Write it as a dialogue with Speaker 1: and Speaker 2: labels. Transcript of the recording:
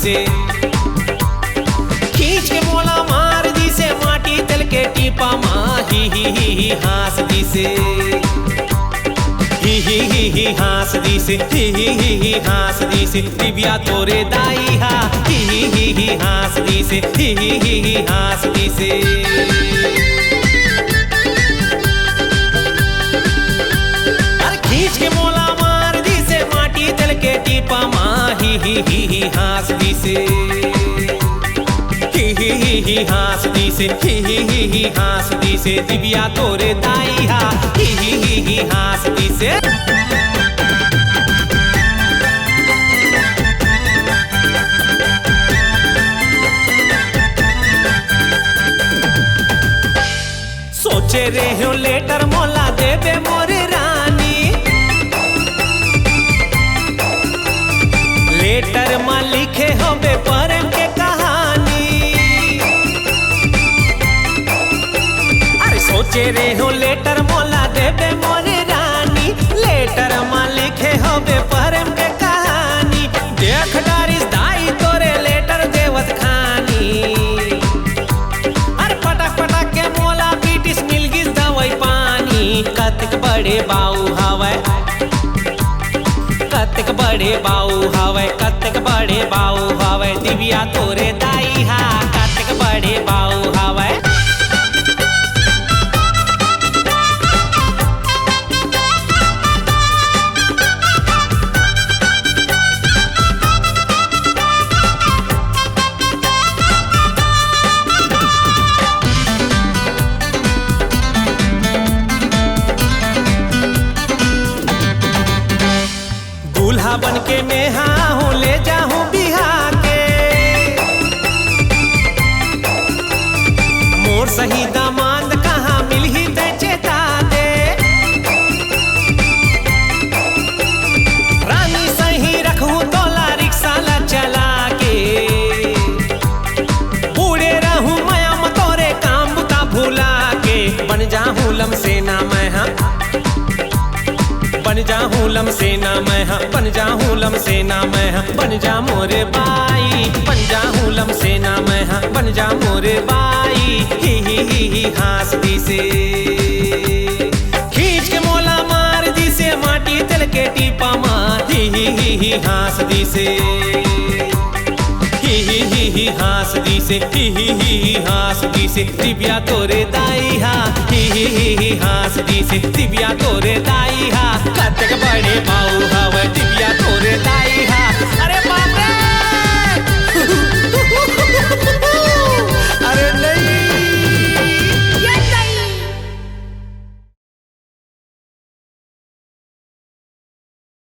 Speaker 1: से खींच के मोला मार दी से माटी तल के टीपा माँ ही हास दी से ही हास दी से ही हास दी से दिव्या तोरे दाई हा ही हास दी से ही हास दी से खींच के मोला मार दी से माटी तल के टीपा माँ ही हास दी से ही हास दी से ही हास दी से दिव्या तोरे दाई हा ही हास दी से सोचे रे हो लेटर मोला देवे मोरे रानी लेटर में लिखे होबे प्रेम के कहानी अरे सोचे रे हो लेटर मोला देवे मोरे रानी लेटर में लिखे होबे प्रेम के कहानी देख डारिस दाई तोरे लेटर देवत खानी अरे पटक पटक के मोला पीटिस मिल गिस दवाई पानी कतक बड़े बाऊ हवै कतक बड़े बाऊ हवै कतक बड़े बाऊ हवै दिव्या तोरे दाई हा कतक बड़े बाऊ हवै दूल्हा बन के मैं हाँ हूँ ले जाऊँ बिहा के मोर सही दामाद कहाँ मिल ही ते चेता दे रानी सही रखूँ तोला रिक्शा ला चला के बूढ़े रहूँ मैं तोरे काम बुता भूला के बन जाऊँ लम सेना मैं हाँ बन जाऊँ लम सेना मैं हाँ बन जाऊँ लम सेना मैं हाँ बन जा मोरे बाई बन जाऊँ लम सेना मैं हाँ बन जा मोरे बाई ही हास दी से खींच के मोला मार दी से माटी तल के टीपा माँ ही हास दी से ही हास दी से ही हास दी से दिव्या तोरे दाई हा ही हास दी से दिव्या तोरे दाई हा कतक बड़े बाऊ हवै दिव्या